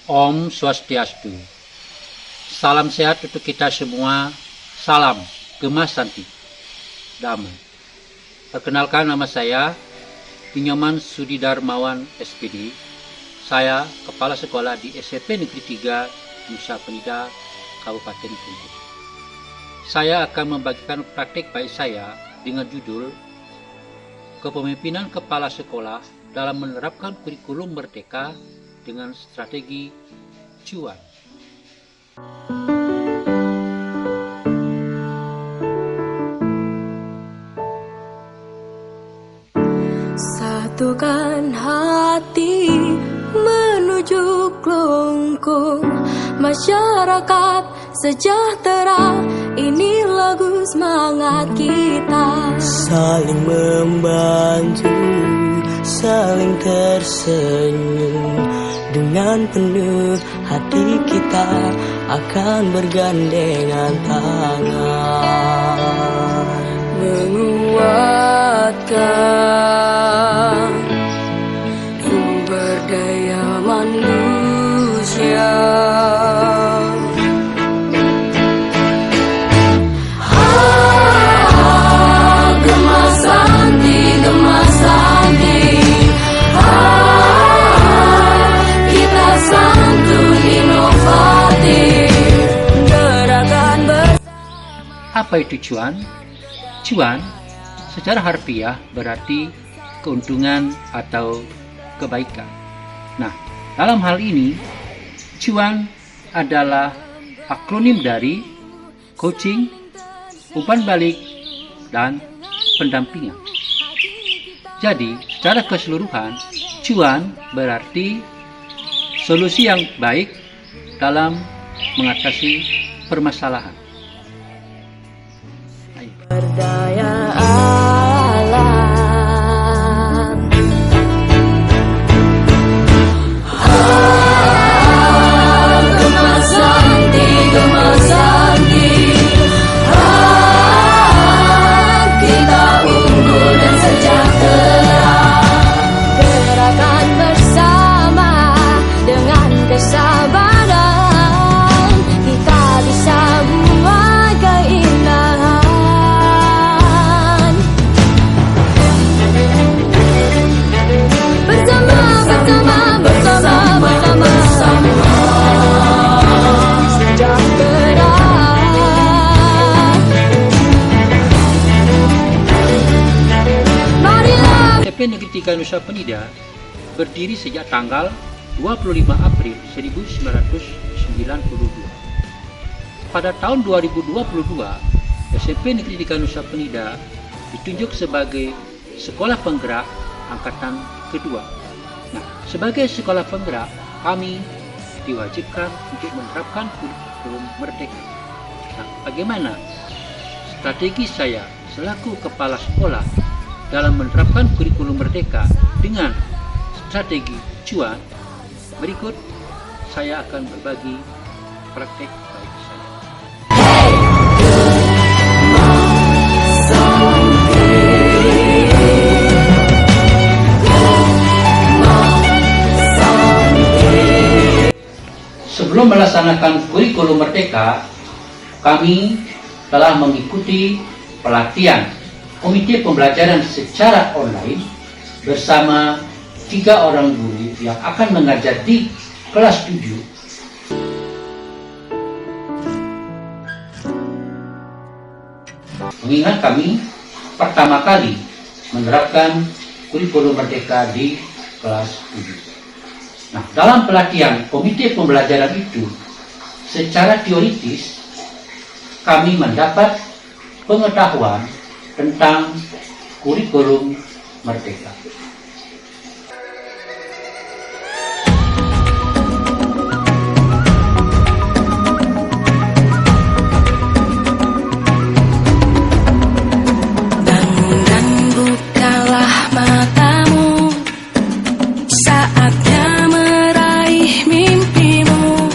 Om Swastiastu. Salam sehat untuk kita semua. Salam Gema Santi, damai. Perkenalkan, nama saya Pinyoman Sudi Darmawan SPD. Saya Kepala Sekolah di SMP Negeri 3 Nusa Penida, Kabupaten Bengkulu. Saya akan membagikan praktik baik saya dengan judul Kepemimpinan Kepala Sekolah dalam menerapkan kurikulum merdeka dengan strategi cuan. Satukan hati menuju kelungkung masyarakat sejahtera, ini lagu semangat kita. Saling membantu, saling tersenyum, dengan penuh hati kita akan bergandengan tangan, menguatkan sumber daya manusia. Gema Santi, Gema Santi. Kita santun inovatif, gerakan bersama. Apa itu cuan? Cuan secara harfiah berarti keuntungan atau kebaikan. Nah, dalam hal ini cuan adalah akronim dari coaching, umpan balik, dan pendampingan. Jadi, secara keseluruhan, cuan berarti solusi yang baik dalam mengatasi permasalahan. Berdaya alam. Gema Santi, Gema Santi. Kita unggul dan sejahtera, gerakan bersama dengan kesabaran, kita bisa buat keindahan. SMP Negeri 3 Nusa Penida berdiri sejak tanggal 25 April 1992. Pada tahun 2022, SMP Negeri 3 Nusa Penida ditunjuk sebagai sekolah penggerak angkatan kedua. Nah, sebagai sekolah penggerak, kami diwajibkan untuk menerapkan kurikulum merdeka. Nah, bagaimana strategi saya selaku kepala sekolah dalam menerapkan kurikulum merdeka dengan strategi cuan? Berikut saya akan berbagi praktek baik saya. Sebelum melaksanakan kurikulum merdeka, kami telah mengikuti pelatihan Komite Pembelajaran secara online bersama 3 orang guru yang akan mengajar di kelas 7. Mengingat kami pertama kali menerapkan kurikulum merdeka di kelas 7. Nah, dalam pelatihan Komite Pembelajaran itu, secara teoritis kami mendapat pengetahuan tentang kurikulum merdeka. Bangun bukalah matamu, saatnya meraih mimpimu.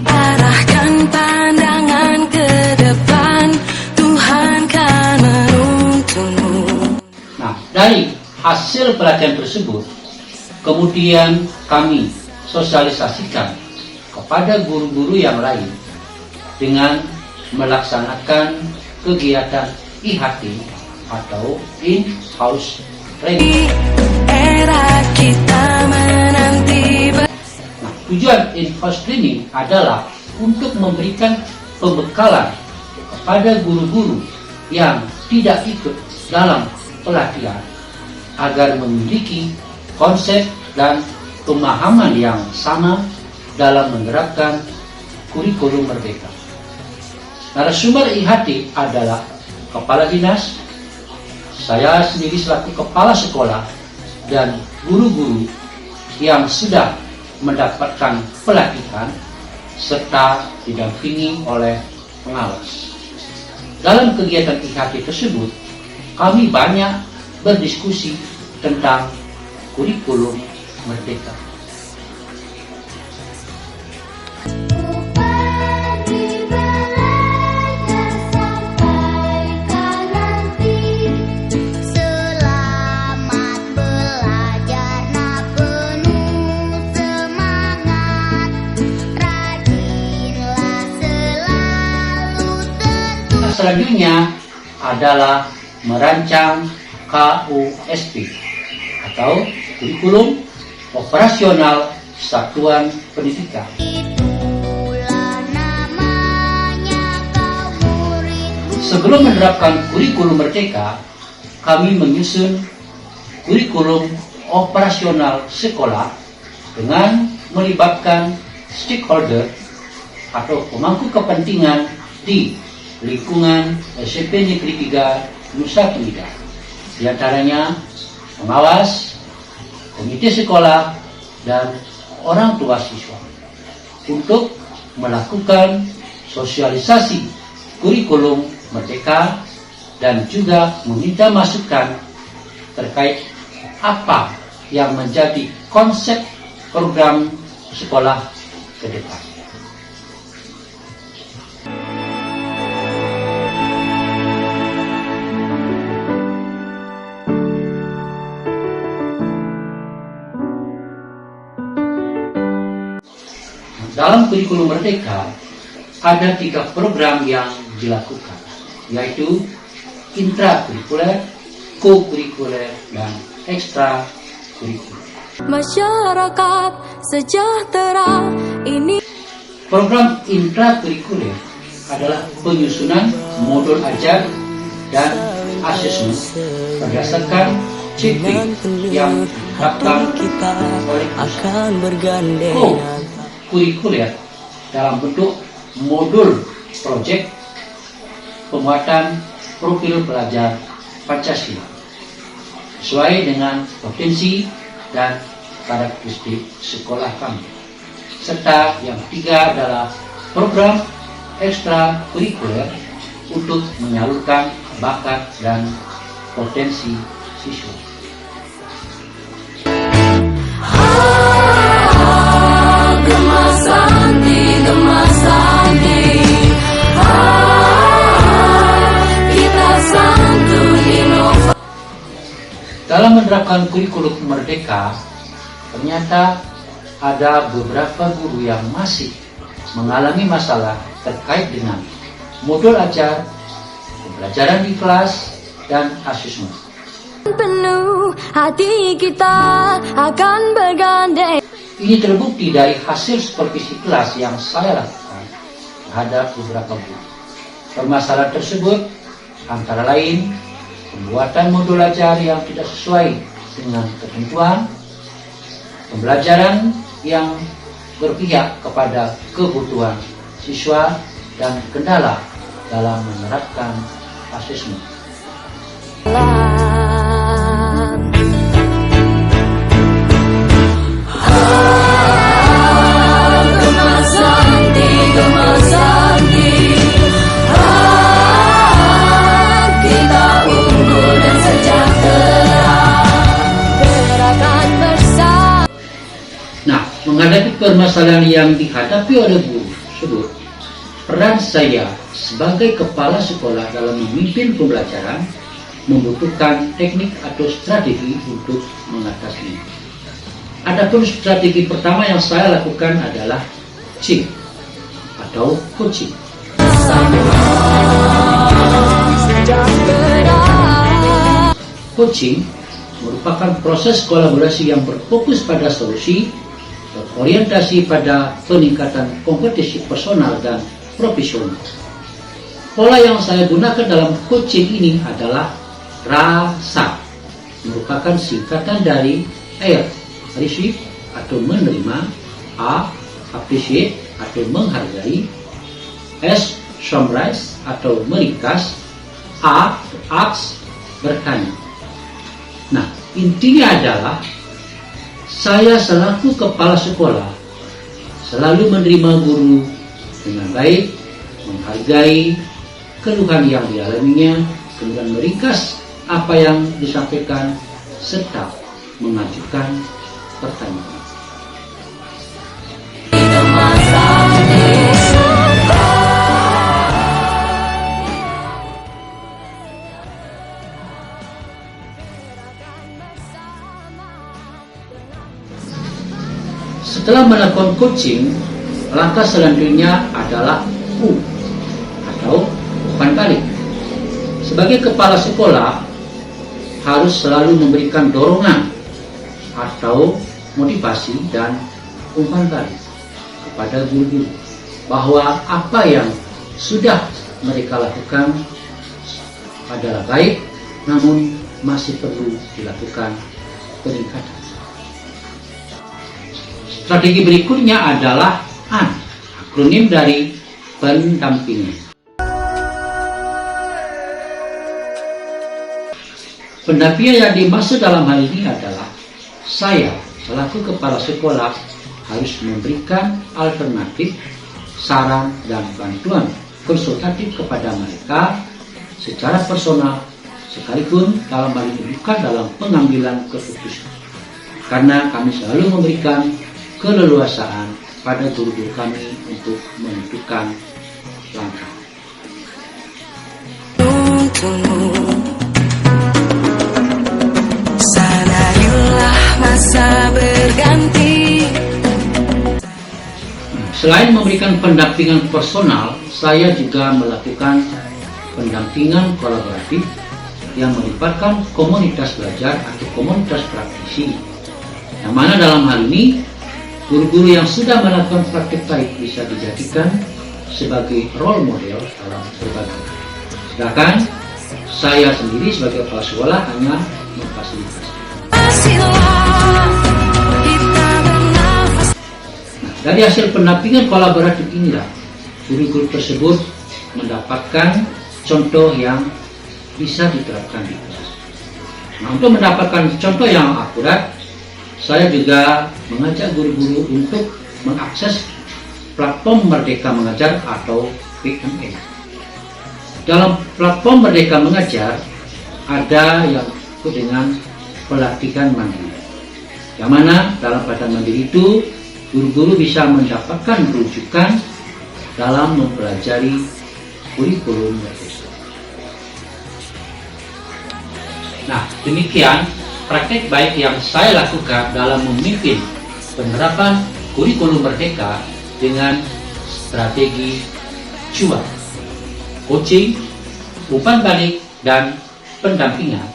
Arahkan pandangan ke depan, Tuhan kan menuntunmu. Nah, dari hasil pelatihan tersebut, kemudian kami mensosialisasikan kepada guru-guru yang lain dengan melaksanakan kegiatan IHT atau in-house training. Era kita menanti Nah, tujuan in-house training adalah untuk memberikan pembekalan kepada guru-guru yang tidak ikut dalam pelatihan agar memiliki konsep dan pemahaman yang sama dalam menerapkan kurikulum merdeka. Narasumber IHT adalah kepala dinas, saya sendiri selaku kepala sekolah, dan guru-guru yang sudah mendapatkan pelatihan serta didampingi oleh pengawas. Dalam kegiatan IHT tersebut, kami banyak berdiskusi tentang kurikulum merdeka. Selanjutnya adalah merancang KUSP atau kurikulum operasional satuan pendidikan. Sebelum menerapkan kurikulum merdeka, kami menyusun kurikulum operasional sekolah dengan melibatkan stakeholder atau pemangku kepentingan di lingkungan SMP Negeri 3 Nusa Penida, di antaranya pengawas, komite sekolah, dan orang tua siswa, untuk melakukan sosialisasi kurikulum merdeka dan juga meminta masukan terkait apa yang menjadi konsep program sekolah ke depan. Dalam kurikulum merdeka ada 3 program yang dilakukan, yaitu intrakurikuler, co-kurikuler, dan ekstrakurikuler. masyarakat sejahtera ini. Program intrakurikuler adalah penyusunan modul ajar dan asesmen berdasarkan CP yang ditetapkan kita oleh akan bergandengan. Kurikuler dalam bentuk modul proyek pembuatan profil pelajar Pancasila sesuai dengan potensi dan karakteristik sekolah kami. Serta yang ketiga adalah program ekstrakurikuler untuk menyalurkan bakat dan potensi siswa. Dalam menerapkan kurikulum merdeka, ternyata ada beberapa guru yang masih mengalami masalah terkait dengan modul ajar, pembelajaran di kelas, dan asesmen. Penuh hati kita akan bergandeng. Ini terbukti dari hasil supervisi kelas yang saya lakukan terhadap beberapa guru. Permasalahan tersebut antara lain pembuatan modul ajar yang tidak sesuai dengan ketentuan, pembelajaran yang berpihak kepada kebutuhan siswa, dan kendala dalam menerapkan asesmen. Menghadapi permasalahan yang dihadapi oleh guru tersebut, peran saya sebagai kepala sekolah dalam memimpin pembelajaran membutuhkan teknik atau strategi untuk mengatasinya. Adapun strategi pertama yang saya lakukan adalah coaching atau coaching. Coaching merupakan proses kolaborasi yang berfokus pada solusi, berorientasi pada peningkatan kompetisi personal dan profesional. Pola yang saya gunakan dalam coaching ini adalah RASA, merupakan singkatan dari R, receive atau menerima, A, appreciate atau menghargai, S, summarize atau meringkas, A, ask, bertanya. Nah, intinya adalah saya selaku kepala sekolah selalu menerima guru dengan baik, menghargai keluhan yang dialaminya, kemudian meringkas apa yang disampaikan serta mengajukan pertanyaan. Setelah melakukan coaching, langkah selanjutnya adalah U atau umpan balik. Sebagai kepala sekolah harus selalu memberikan dorongan atau motivasi dan umpan balik kepada guru-guru bahwa apa yang sudah mereka lakukan adalah baik, namun masih perlu dilakukan peningkatan. Strategi berikutnya adalah AN, akronim dari pendampingan. Pendampingan yang dimaksud dalam hal ini adalah saya selaku kepala sekolah harus memberikan alternatif, saran, dan bantuan konsultatif kepada mereka secara personal, sekalipun dalam hal ini bukan dalam pengambilan keputusan. Karena kami selalu memberikan keleluasaan pada guru-guru kami untuk menentukan langkah. Sanarilah masa berganti. Selain memberikan pendampingan personal, saya juga melakukan pendampingan kolaboratif yang melibatkan komunitas belajar atau komunitas praktisi, yang mana dalam hal ini guru-guru yang sudah melakukan praktik baik bisa dijadikan sebagai role model dalam berbagai. Sedangkan saya sendiri sebagai kepala sekolah hanya memfasilitasi. Nah, dari hasil pendampingan kolaboratif inilah guru-guru tersebut mendapatkan contoh yang bisa diterapkan di kelas. Nah, untuk mendapatkan contoh yang akurat, saya juga mengajak guru-guru untuk mengakses platform Merdeka Mengajar atau PMM. Dalam platform Merdeka Mengajar ada yang disebut dengan pelatihan mandiri, yang mana dalam pelatihan mandiri itu guru-guru bisa mendapatkan rujukan dalam mempelajari kurikulum Merdeka. Nah, demikian praktek baik yang saya lakukan dalam memimpin penerapan kurikulum Merdeka dengan strategi CUA, coaching, umpan balik, dan pendampingan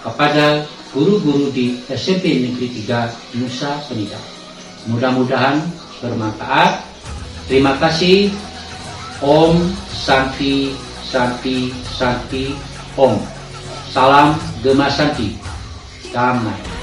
kepada guru-guru di SMP Negeri 3 Nusa Penida. Mudah-mudahan bermanfaat. Terima kasih. Om Santi Santi Santi Om. Salam Gema Santi. Damai.